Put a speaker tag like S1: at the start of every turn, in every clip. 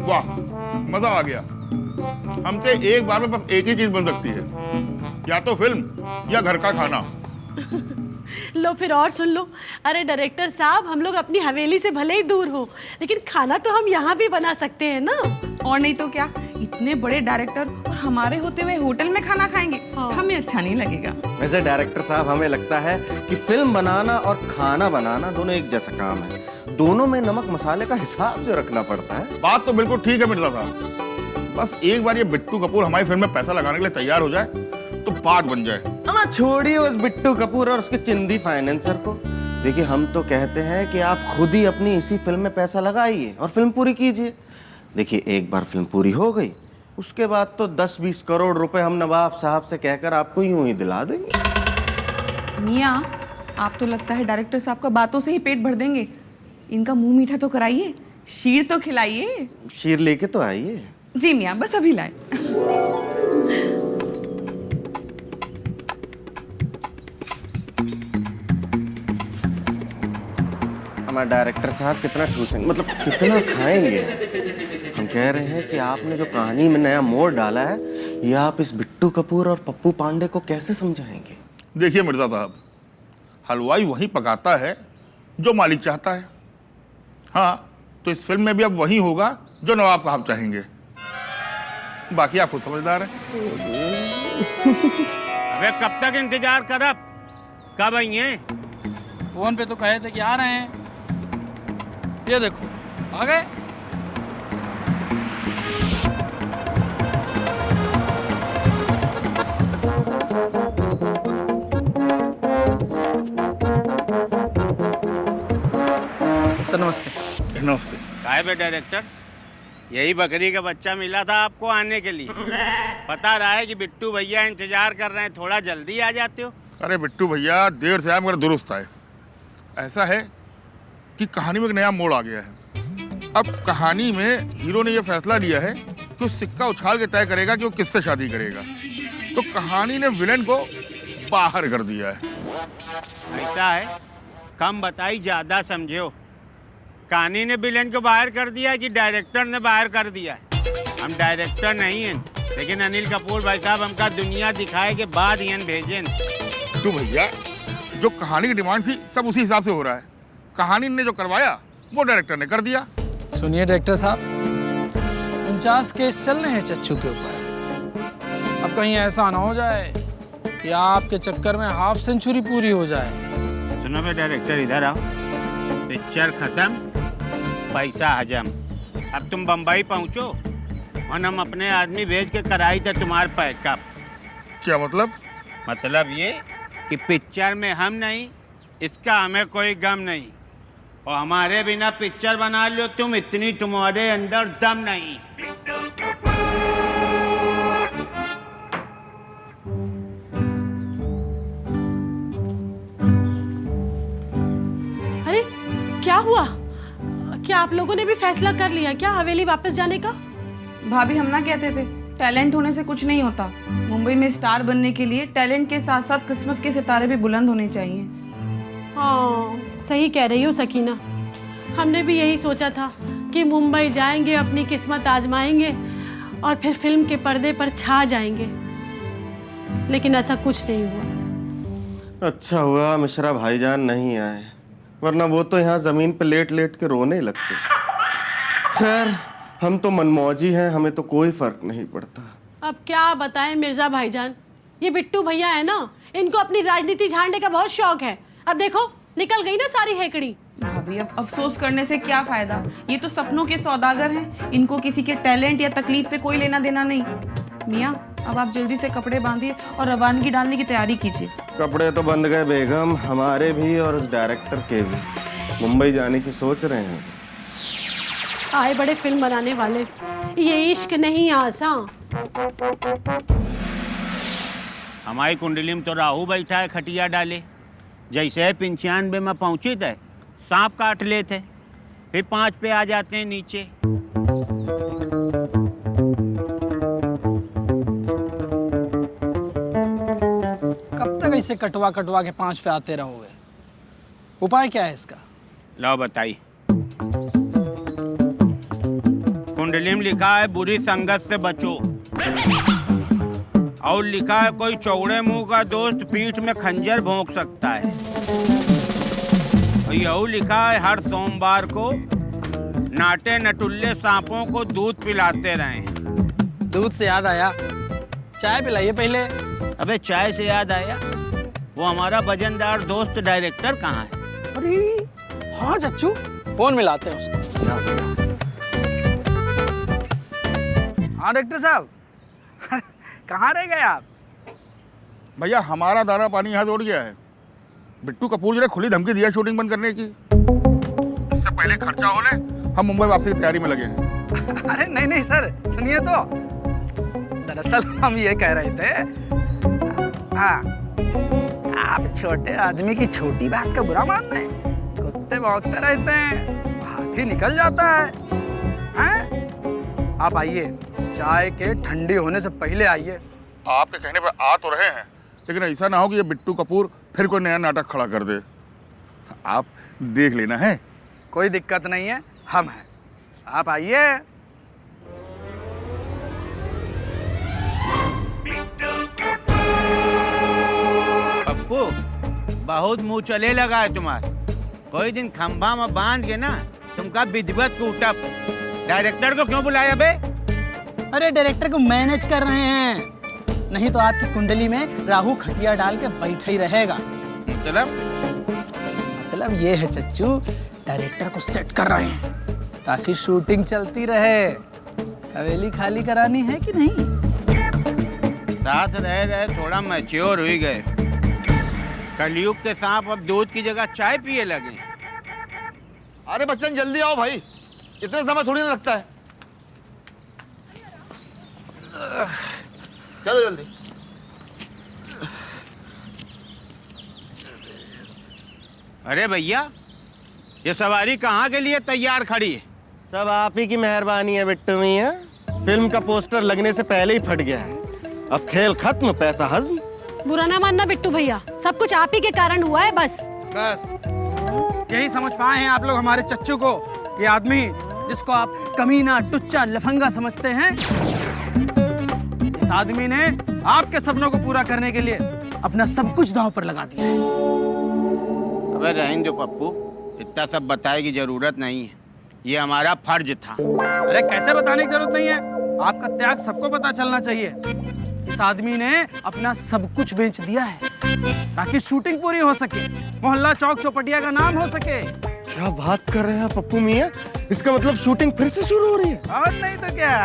S1: वाह, मजा आ गया। हमसे एक बार में बस एक ही चीज बन सकती है, या तो फिल्म या घर का खाना।
S2: लो फिर और सुन लो। अरे डायरेक्टर साहब, हम लोग अपनी हवेली से भले ही दूर हो, लेकिन खाना तो हम यहाँ भी बना सकते हैं ना।
S3: और नहीं तो क्या, इतने बड़े डायरेक्टर और हमारे होते हुए होटल में खाना खाएंगे।
S2: हाँ।
S3: हमें अच्छा नहीं लगेगा।
S4: वैसे डायरेक्टर साहब, हमें लगता है कि फिल्म बनाना और खाना बनाना दोनों एक जैसा काम है। दोनों में नमक मसाले का हिसाब जो रखना पड़ता है।
S1: बात तो बिल्कुल ठीक है मिर्जा साहब, बस एक बार ये बिट्टू कपूर हमारी फिल्म में पैसा लगाने के लिए तैयार हो जाए तो बात बन जाए।
S4: अमा छोड़िए उस बिट्टू कपूर और उसके चिंदी फाइनेंसर को। देखिए, हम तो कहते हैं कि आप खुद ही अपनी इसी फिल्म में पैसा लगाइए और फिल्म पूरी कीजिए। देखिए, एक बार फिल्म पूरी हो गई, उसके बाद तो 10-20 करोड़ रुपए हम नवाब साहब से कहकर आपको यूं ही दिला देंगे।
S3: मियाँ, आप तो लगता है डायरेक्टर साहब का बातों से ही पेट भर देंगे। इनका मुंह मीठा तो कराइए, शीर तो खिलाइए।
S4: शीर लेके तो आइए।
S3: जी मियाँ, बस अभी लाए।
S4: हमारे डायरेक्टर साहब कितना ठूसेंगे, मतलब कितना खाएंगे। हम कह रहे हैं कि आपने जो कहानी में नया मोड़ डाला है, ये आप इस बिट्टू कपूर और पप्पू पांडे को कैसे समझाएंगे?
S1: देखिए मिर्जा साहब, हलवाई वही पकाता है जो मालिक चाहता है। हाँ, तो इस फिल्म में भी अब वही होगा जो नवाब साहब चाहेंगे। बाकी आप खुद समझदार हैं।
S5: अबे कब तक इंतजार करब? कब आइए?
S6: फोन पे तो कहे थे कि आ रहे हैं। ये देखो, आ गए। सर नमस्ते।
S1: नमस्ते।
S5: काहे बे डायरेक्टर, यही बकरी का बच्चा मिला था आपको आने के लिए? पता रहा है कि बिट्टू भैया इंतजार कर रहे हैं, थोड़ा जल्दी आ जाते हो।
S1: अरे बिट्टू भैया, देर से आया मगर दुरुस्त आए। ऐसा है कि कहानी में एक नया मोड़ आ गया है। अब कहानी में हीरो ने यह फैसला लिया है कि वो सिक्का उछाल के तय करेगा कि वो किससे शादी करेगा। तो कहानी ने विलेन को बाहर कर दिया है।
S5: ऐसा है, कम बताई ज्यादा समझे हो। कहानी ने विलेन को बाहर कर दिया है कि डायरेक्टर ने बाहर कर दिया है? हम डायरेक्टर नहीं हैं, लेकिन अनिल कपूर भाई साहब हमका दुनिया दिखाए के बाद ही भेजें।
S1: बिट्टू भैया, जो कहानी की डिमांड थी सब उसी हिसाब से हो रहा है। कहानी ने जो करवाया वो डायरेक्टर ने कर दिया।
S6: सुनिए डायरेक्टर साहब, 49 केस चल रहे हैं चच्चू के ऊपर। अब कहीं ऐसा ना हो जाए कि आपके चक्कर में हाफ सेंचुरी पूरी हो जाए।
S5: सुनो बे डायरेक्टर, इधर आओ। पिक्चर खत्म, पैसा हजम। अब तुम बम्बई पहुंचो और हम अपने आदमी भेज के कराई थे तुम्हारे पैकअप।
S1: क्या मतलब?
S5: मतलब ये कि पिक्चर में हम नहीं, इसका हमें कोई गम नहीं। और हमारे बिना पिक्चर बना लो तुम, इतनी तुम्हारे अंदर दम नहीं।
S2: अरे क्या हुआ? क्या आप लोगों ने भी फैसला कर लिया क्या हवेली वापस जाने का?
S3: भाभी, हम ना कहते थे टैलेंट होने से कुछ नहीं होता। मुंबई में स्टार बनने के लिए टैलेंट के साथ साथ किस्मत के सितारे भी बुलंद होने चाहिए।
S2: हाँ, सही कह रही हो सकीना। हमने भी यही सोचा था कि मुंबई जाएंगे, अपनी किस्मत आजमाएंगे और फिर फिल्म के पर्दे पर छा जाएंगे, लेकिन ऐसा कुछ नहीं हुआ।
S4: अच्छा हुआ मिश्रा भाईजान नहीं आए, वरना वो तो यहाँ जमीन पे लेट लेट के रोने लगते। खैर, हम तो मनमौजी हैं, हमें तो कोई फर्क नहीं पड़ता।
S2: अब क्या बताएं मिर्जा भाईजान, ये बिट्टू भैया है ना, इनको अपनी राजनीति झाड़ने का बहुत शौक है। अब देखो, निकल गई ना सारी हेकड़ी।
S3: भाभी, अब अफसोस करने से क्या फायदा? ये तो सपनों के सौदागर हैं, इनको किसी के टैलेंट या तकलीफ से कोई लेना देना नहीं। मियाँ, अब आप जल्दी से कपड़े बांधिए और रवानगी डालने की तैयारी कीजिए।
S4: कपड़े तो बंध गए बेगम, हमारे भी और उस डायरेक्टर के भी। मुंबई जाने की सोच रहे हैं।
S2: आए बड़े फिल्म बनाने वाले, ये इश्क नहीं आसान।
S5: हमारी कुंडली में तो राहु बैठा है खटिया डाले। जैसे 95 में पहुंचे थे, सांप काट लेते, फिर 5 पे आ जाते हैं नीचे।
S6: कब तक ऐसे कटवा कटवा के 5 पे आते रहोगे? उपाय क्या है इसका?
S5: लो बताइए। कुंडली में लिखा है बुरी संगत से बचो, और लिखा है कोई चौड़े मुंह का दोस्त पीठ में खंजर भोंक सकता है। और यही लिखा है हर सोमवार को नाटे नटुल्ले सांपों को दूध पिलाते रहें।
S6: दूध से याद आया, चाय पिलाइए पहले।
S5: अबे चाय से याद आया, वो हमारा वजनदार दोस्त डायरेक्टर कहाँ है?
S6: अरे हाँ चच्चू, फोन मिलाते हैं उसको। हाँ डायरेक्टर साहब, कहाँ रह गए आप?
S1: भैया हमारा दाना पानी यहाँ जोड़ गया है। बिट्टू कपूर जी ने खुली धमकी दिया शूटिंग बंद करने की। इससे पहले खर्चा हो ले, हम मुंबई वापसी की तैयारी में लगे हैं।
S6: अरे नहीं नहीं सर, सुनिए तो। दरअसल हम ये कह रहे थे, हाँ, आप छोटे आदमी की छोटी बात का बुरा मान रहे हैं। कुत्ते भौंकते रहते हैं, हाथी निकल जाता है। हैं? आप आइए, चाय के ठंडी होने से पहले आइए।
S1: आपके कहने पर आ तो रहे हैं, लेकिन ऐसा ना हो कि ये बिट्टू कपूर फिर कोई नया नाटक खड़ा कर दे। आप देख लेना है।
S6: कोई दिक्कत नहीं है, हम हैं, आप आइए।
S5: पप्पू बहुत मुंह चले लगा है तुम्हारा। कोई दिन खंभा में बांध के ना तुमका विधिवत कूटब। डायरेक्टर को क्यों बुलाया बे?
S6: अरे डायरेक्टर को मैनेज कर रहे हैं, नहीं तो आपकी कुंडली में राहु खटिया डाल के बैठा ही रहेगा। मतलब ये है चच्चू, डायरेक्टर को सेट कर रहे हैं ताकि शूटिंग चलती रहे। हवेली खाली करानी है कि नहीं?
S5: साथ रह रहे थोड़ा मैच्योर हुई गए। कलयुग के सांप अब दूध की जगह चाय पिए लगे।
S7: अरे बच्चन जल्दी आओ भाई, इतना समय थोड़ी ना लगता है। चलो जल्दी।
S5: अरे भैया, ये सवारी कहाँ के लिए तैयार खड़ी है?
S4: सब आप ही की मेहरबानी है बिट्टू मियां। फिल्म का पोस्टर लगने से पहले ही फट गया है। अब खेल खत्म, पैसा हजम।
S2: बुरा ना मानना बिट्टू भैया, सब कुछ आप ही के कारण हुआ है। बस
S6: यही समझ पाए हैं आप लोग हमारे चच्चू को। ये आदमी जिसको आप कमीना, टुच्चा, लफंगा समझते हैं, इस आदमी ने आपके सपनों को पूरा करने के लिए अपना सब कुछ दांव पर लगा दिया है।
S5: अबे रहने दो पप्पू, इतना सब बताने की जरूरत नहीं है। ये हमारा फर्ज था।
S6: अरे कैसे बताने की जरूरत नहीं है, आपका त्याग सबको पता चलना चाहिए। इस आदमी ने अपना सब कुछ बेच दिया है ताकि शूटिंग पूरी हो सके, मोहल्ला चौक चौपटिया का नाम हो सके।
S4: क्या बात कर रहे हैं पप्पू मियां? इसका मतलब शूटिंग फिर से शुरू हो रही है?
S6: और नहीं तो क्या।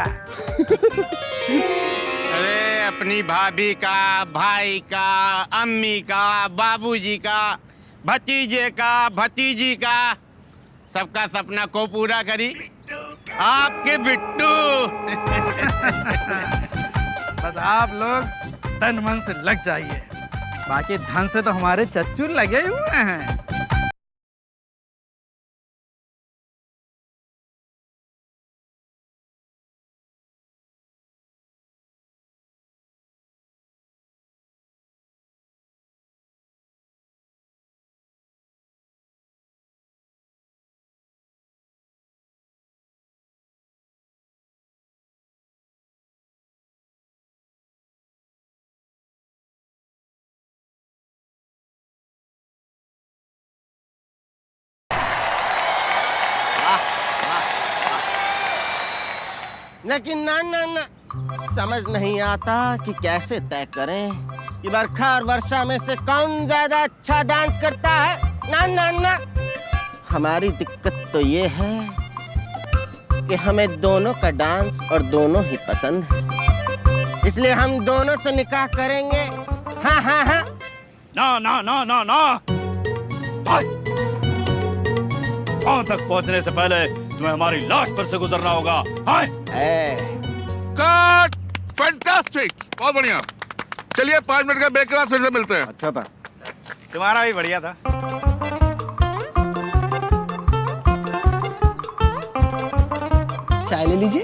S5: अरे अपनी भाभी का, भाई का, अम्मी का, बाबूजी का, भतीजे का, भतीजी का, सबका सपना को पूरा करी आपके बिट्टू।
S6: बस आप लोग तन मन से लग जाइए, बाकी धन से तो हमारे चच्चू लगे हुए हैं।
S4: लेकिन ना ना ना, समझ नहीं आता कि कैसे तय करें कि बरखा और वर्षा में से कौन ज्यादा अच्छा डांस करता है। ना ना ना, हमारी दिक्कत तो ये है कि हमें दोनों का डांस और दोनों ही पसंद है, इसलिए हम दोनों से निकाह करेंगे। हाँ हाँ हाँ।
S8: ना ना ना ना ना, वहां तक पहुंचने से पहले तुम्हें हमारी लाश पर से गुजरना होगा। हाय
S1: कट, फैंटास्टिक, बहुत बढ़िया। चलिए 5 मिनट का ब्रेक के बाद फिर से मिलते हैं।
S4: अच्छा था।
S8: तुम्हारा भी बढ़िया था।
S6: चाय ले लीजिए।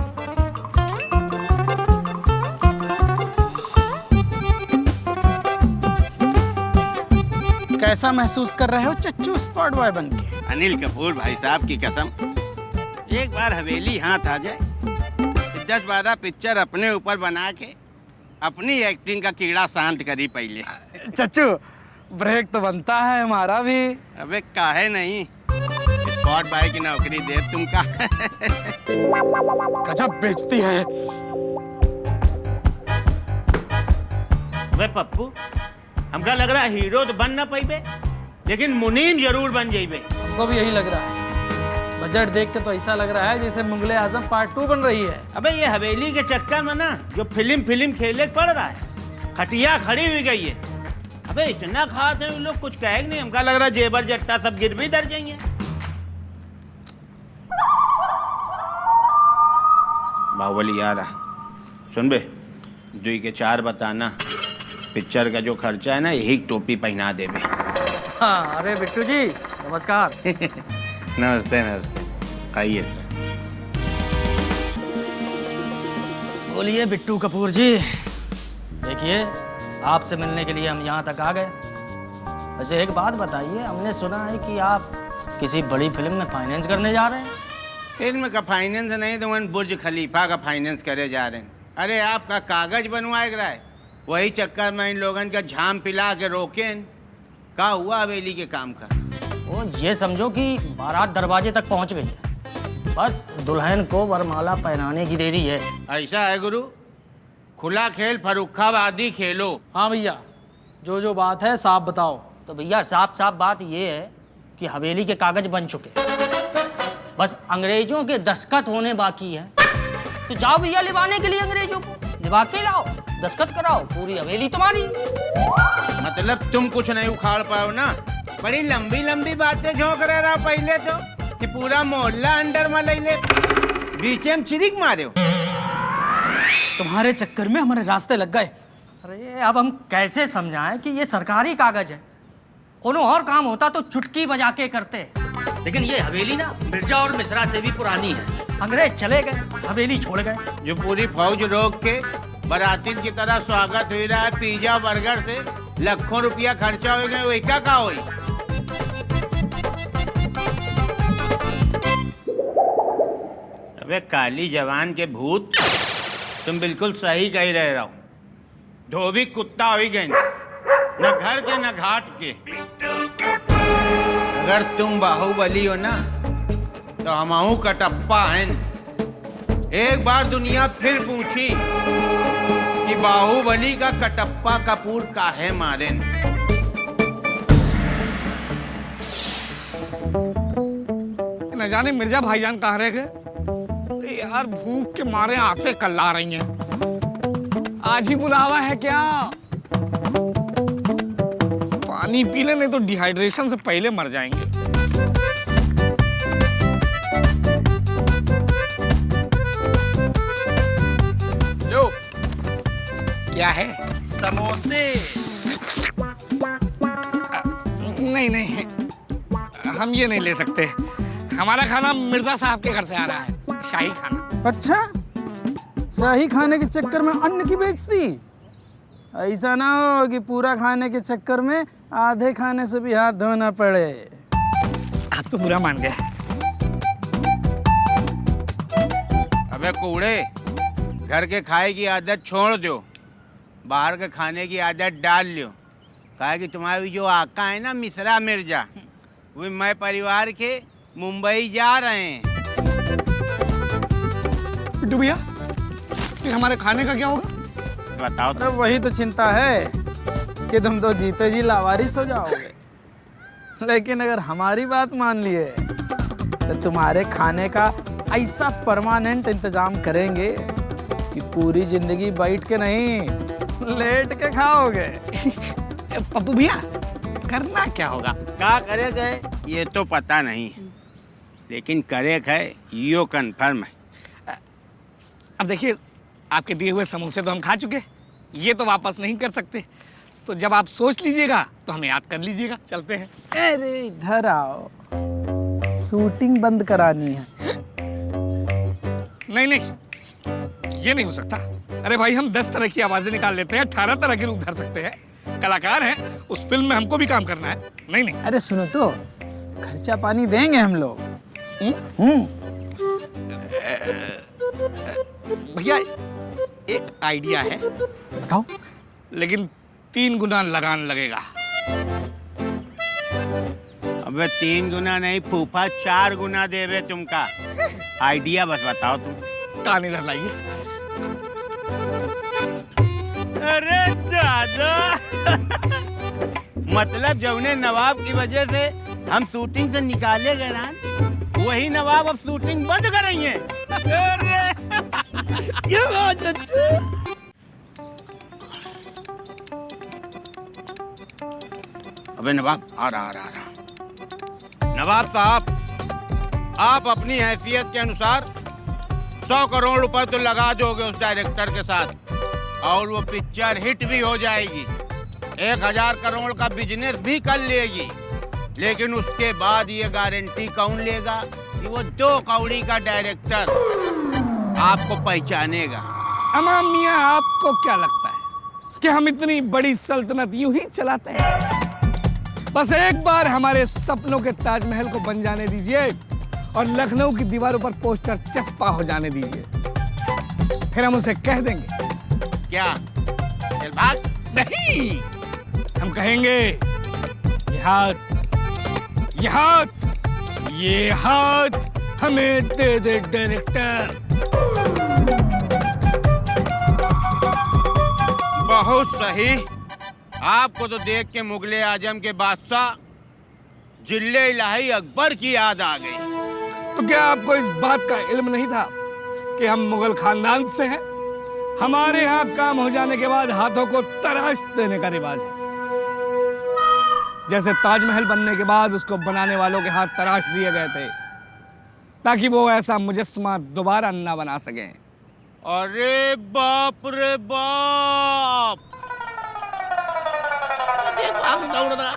S6: कैसा महसूस कर रहे हो चच्चू स्पॉट बॉय बनके?
S5: अनिल कपूर भाई साहब की कसम, एक बार हवेली हाथ आ जाए, 10-12 पिक्चर अपने ऊपर बना के अपनी एक्टिंग का कीड़ा शांत करी पहले।
S6: चच्चू ब्रेक तो बनता है हमारा भी।
S5: अबे काहे नहीं, स्पॉट बाय की नौकरी दे तुमका।
S6: गजब बेचती है।
S5: वे पप्पू, हमका लग रहा है हीरो तो बन ना पाइबे, लेकिन मुनीम जरूर बन जाइबे।
S6: हमको भी यही लग रहा है। बजट देख के तो ऐसा लग रहा है जैसे मुगले आजम पार्ट 2 बन रही है।
S5: अबे ये हवेली के चक्कर में ना जो फिल्म खेले पड़ रहा है, खटिया खड़ी हुई गई है। अबे इतना खाते हैं लोग, कुछ कहेंगे नहीं। हमका लग रहा है जेबर जट्टा सब गिरवी धर जाएंगे। बाहुबली आ रहा, सुन बे, 2 के 4 बताना। पिक्चर का जो खर्चा है ना, यही टोपी पहना दे बे।
S6: हाँ, अरे बिट्टू जी नमस्कार।
S5: नमस्ते नमस्ते, आइए सर।
S6: बोलिए बिट्टू कपूर जी। देखिए, आपसे मिलने के लिए हम यहाँ तक आ गए। वैसे एक बात बताइए, हमने सुना है कि आप किसी बड़ी फिल्म में फाइनेंस करने जा रहे हैं।
S5: फिल्म का फाइनेंस नहीं तो वन बुर्ज खलीफा का फाइनेंस करे जा रहे हैं। अरे आपका कागज बनवाए रहा है, वही चक्कर में इन लोगन का झाम पिला के रोके। का हुआ हवेली के काम का?
S6: वो ये समझो कि बारात दरवाजे तक पहुंच गई है, बस दुल्हन को वरमाला पहनाने की देरी है।
S5: ऐसा है गुरु, खुला खेल फरुखाबादी खेलो।
S6: हाँ भैया, जो बात है साफ बताओ। तो भैया साफ बात ये है कि हवेली के कागज बन चुके, बस अंग्रेजों के दस्तखत होने बाकी है। तो जाओ भैया लिवाने के लिए अंग्रेजों को, लिवा के लाओ, दस्तखत कराओ, पूरी हवेली तुम्हारी।
S5: मतलब तुम कुछ नहीं उखाड़ पाओ ना? बड़ी लंबी लंबी बातें झोंक रहा पहले तो कि पूरा मोहल्ला अंडर में ले ले, बीच में चिरिक मारे हो।
S6: तुम्हारे चक्कर में हमारे रास्ते लग गए। अरे अब हम कैसे समझाएं कि ये सरकारी कागज है। कोनो और काम होता तो चुटकी बजा के करते, लेकिन ये हवेली ना मिर्जा और मिश्रा से भी पुरानी है। अंग्रेज चले गए, हवेली छोड़ गए।
S5: जो पूरी फौज रोक के बरातीन की तरह स्वागत हो रहा है, पिज्जा बर्गर से लाखों रुपया खर्चा हो गए, वही क्या हुई? अबे काली जवान के भूत, तुम बिल्कुल सही कह रहे हो। धोबी कुत्ता हो ही गए, न घर के न घाट के। अगर तुम बाहुबली हो ना तो हमहू कटप्पा हैं। एक बार दुनिया फिर पूछी कि बाहुबली का कटप्पा कपूर काहे मारे।
S9: न जाने मिर्जा भाईजान कहाँ रह गए यार, भूख के मारे आंखें कल्ला रही हैं। आज ही बुलावा है क्या? पानी पी ले, नहीं तो डिहाइड्रेशन से पहले मर जाएंगे। लो, क्या है? समोसे। नहीं, हम ये नहीं ले सकते। हमारा खाना मिर्जा साहब के घर से आ रहा है, शाही खाना।
S6: अच्छा, शाही खाने के चक्कर में अन्न की बेइज्जती? ऐसा ना हो कि पूरा खाने के चक्कर में आधे खाने से भी हाथ धोना पड़े।
S9: आप तो बुरा मान गए।
S5: अबे कूड़े, घर के खाए की आदत छोड़ दो, बाहर के खाने की आदत डाल लो। कहा कि तुम्हारी जो आका है ना मिश्रा मिर्जा, वो मैं परिवार के मुंबई जा रहे हैं।
S9: बिट्टू भैया, फिर हमारे खाने का क्या होगा?
S5: बताओ
S6: अरे वही तो चिंता है कि तुम तो जीते जी लावारिस हो जाओगे। लेकिन अगर हमारी बात मान लिए तो तुम्हारे खाने का ऐसा परमानेंट इंतजाम करेंगे कि पूरी जिंदगी बैठ के नहीं, लेट के खाओगे।
S9: पप्पू भैया, करना क्या होगा?
S5: क्या करे गए ये तो पता नहीं, लेकिन करे है यो कन्फर्म है।
S9: अब देखिए, आपके दिए हुए समोसे तो हम खा चुके, ये तो वापस नहीं कर सकते। तो जब आप सोच लीजिएगा तो हमें याद कर लीजिएगा। चलते हैं।
S6: अरे इधर आओ, शूटिंग बंद करानी है।
S9: नहीं, ये नहीं हो सकता। अरे भाई, हम 10 तरह की आवाजें निकाल लेते हैं, 18 तरह के रूप धर सकते हैं। कलाकार हैं, उस फिल्म में हमको भी काम करना है। नहीं।
S6: अरे सुनो तो, खर्चा पानी देंगे हम लोग।
S9: भैया एक आइडिया है,
S6: बताओ।
S9: लेकिन 3 गुना लगान लगेगा।
S5: अबे 3 गुना नहीं फूफा 4 गुना देवे तुमका। आइडिया बस बताओ तुम।
S9: कान इधर लाइए।
S5: अरे दादा मतलब जौने नवाब की वजह से हम शूटिंग से निकाले गए ना, वही नवाब अब शूटिंग बंद करेंगे। अरे ये बात अच्छी। अबे नवाब आ रहा। नवाब साहब, आप अपनी हैसियत के अनुसार 100 करोड़ रुपए तो लगा दोगे उस डायरेक्टर के साथ, और वो पिक्चर हिट भी हो जाएगी, 1000 करोड़ का बिजनेस भी कर लेगी। लेकिन उसके बाद ये गारंटी कौन लेगा कि वो 2 कौड़ी का डायरेक्टर आपको पहचानेगा?
S9: अम्मा मियाँ, आपको क्या लगता है कि हम इतनी बड़ी सल्तनत यूं ही चलाते हैं? बस एक बार हमारे सपनों के ताजमहल को बन जाने दीजिए और लखनऊ की दीवारों पर पोस्टर चस्पा हो जाने दीजिए, फिर हम उसे कह देंगे।
S5: क्या चल भाग?
S9: नहीं, हम कहेंगे ये हाथ, ये हाथ, ये हाथ हमें दे दे डायरेक्टर।
S5: बहुत सही। आपको तो देख के मुगले आजम के बादशाह जिले इलाही अकबर की याद आ गई।
S9: तो क्या आपको इस बात का इल्म नहीं था कि हम मुगल खानदान से हैं? हमारे यहाँ काम हो जाने के बाद हाथों को तराश देने का रिवाज है। जैसे ताजमहल बनने के बाद उसको बनाने वालों के हाथ तराश दिए गए थे ताकि वो ऐसा मुजस्समा दोबारा ना बना सकें।
S5: अरे बाप रे बाप, दौड़ रहा।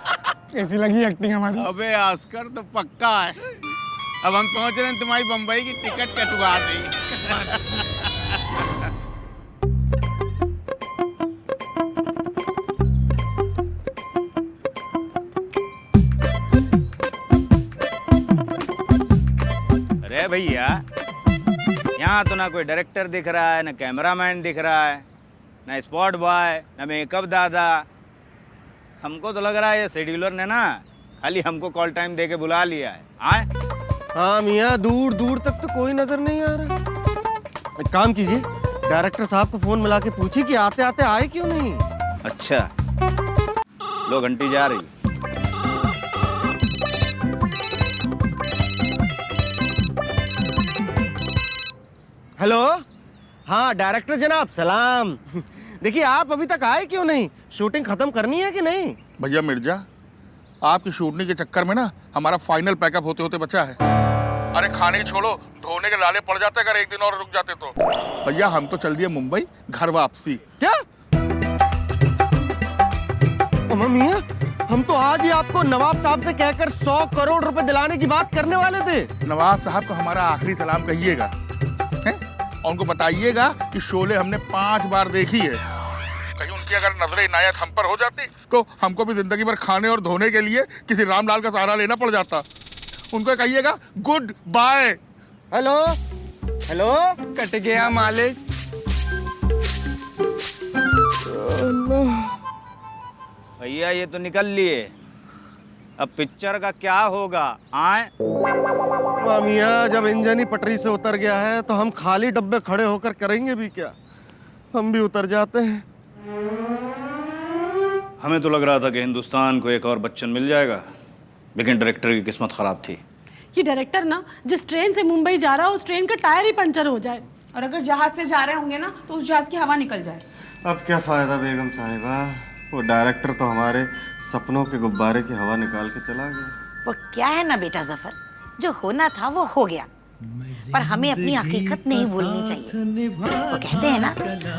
S9: कैसी लगी एक्टिंग हमारी?
S5: अबे आस्कर तो पक्का है। अब हम सोच रहे हैं तुम्हारी बम्बई की टिकट कटवा दें।
S10: अरे भैया, यहाँ तो ना कोई डायरेक्टर दिख रहा है, ना कैमरामैन दिख रहा है, ना स्पॉट बॉय, ना मेकअप दादा। हमको तो लग रहा है ये शेड्यूलर ने ना खाली हमको कॉल टाइम दे के बुला लिया है। आए?
S4: हाँ मियाँ, दूर दूर तक तो कोई नजर नहीं आ रहा। एक काम कीजिए, डायरेक्टर साहब को फोन मिला के पूछिए कि आते आते आए क्यों नहीं।
S10: अच्छा, लो घंटी जा रही।
S4: हेलो, हाँ डायरेक्टर जनाब, सलाम। देखिए आप अभी तक आए क्यों नहीं? शूटिंग खत्म करनी है कि नहीं?
S1: भैया मिर्जा, आपकी शूटिंग के चक्कर में ना हमारा फाइनल पैकअप होते होते बचा है। अरे खाने ही छोड़ो, धोने के लाले पड़ जाते अगर एक दिन और रुक जाते तो। भैया हम तो चल दिए मुंबई, घर वापसी।
S4: क्या? अम्मा मियाँ, हम तो आज ही आपको नवाब साहब से कहकर 100 करोड़ रुपए दिलाने की बात करने वाले थे।
S1: नवाब साहब को हमारा आखिरी सलाम कहिएगा, हैं? और उनको बताइएगा कि शोले हमने 5 बार देखी है। कहीं उनकी अगर नजर इनायत हम पर हो जाती तो हमको भी जिंदगी भर खाने और धोने के लिए किसी रामलाल का सहारा लेना पड़ जाता। उनको कहिएगा goodbye.
S4: Hello hello,
S6: cut गया मालिक।
S10: भैया ये तो निकल लिए, अब पिक्चर का क्या होगा? आए?
S4: मियाँ, जब इंजन ही पटरी से उतर गया है तो हम खाली डब्बे खड़े होकर करेंगे भी क्या? हम भी उतर जाते हैं।
S10: हमें तो लग रहा था कि हिंदुस्तान को एक और बच्चन मिल जाएगा, लेकिन डायरेक्टर की किस्मत खराब थी।
S2: ये डायरेक्टर ना जिस ट्रेन से मुंबई जा रहा हो उस ट्रेन का टायर ही पंचर हो जाए,
S3: और अगर जहाज से जा रहे होंगे ना तो उस जहाज की हवा निकल जाए।
S4: अब क्या फायदा बेगम साहिबा, वो डायरेक्टर तो हमारे सपनों के गुब्बारे की हवा निकाल के चला गया।
S11: वो क्या है ना बेटा जफर, जो होना था वो हो गया, पर हमें अपनी हकीकत नहीं भूलनी चाहिए। वो कहते हैं ना,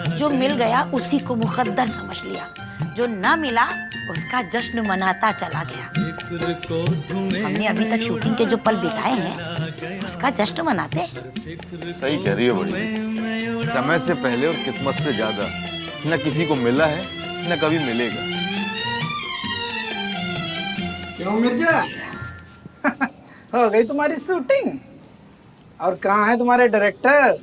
S11: जो मिल गया उसी को मुकद्दर समझ लिया, जो ना मिला उसका जश्न मनाता चला गया। हमने अभी तक शूटिंग के जो पल बिताए हैं उसका जश्न मनाते।
S7: सही कह रही है बड़ी, समय से पहले और किस्मत से ज्यादा न किसी को मिला है न कभी मिलेगा।
S6: क्यों मिर्जा? हो गई तुम्हारी शूटिंग? और कहाँ है तुम्हारे डायरेक्टर?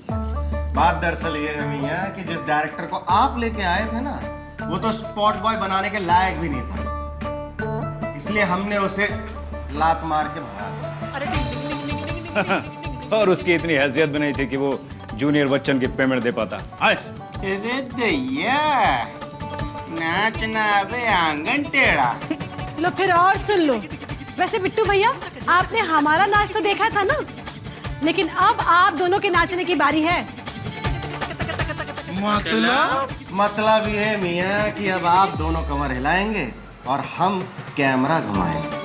S4: बात दरअसल ये है मियां कि जिस डायरेक्टर को आप लेके आए थे ना, वो तो स्पॉट बॉय बनाने के लायक भी नहीं था, इसलिए हमने उसे लात मार के भगा दिया।
S10: और उसकी इतनी हैसियत भी नहीं थी कि वो जूनियर बच्चन की पेमेंट दे पाता। हाय
S4: अरे दैया, नाचना अबे आंगन टेढ़ा।
S2: लो फिर और सुन लो। वैसे बिट्टू भैया, आपने हमारा नाच तो देखा था ना, लेकिन अब आप दोनों के नाचने की बारी है।
S4: मतलब ये है मियां कि अब आप दोनों कमर हिलाएंगे और हम कैमरा घुमाएंगे।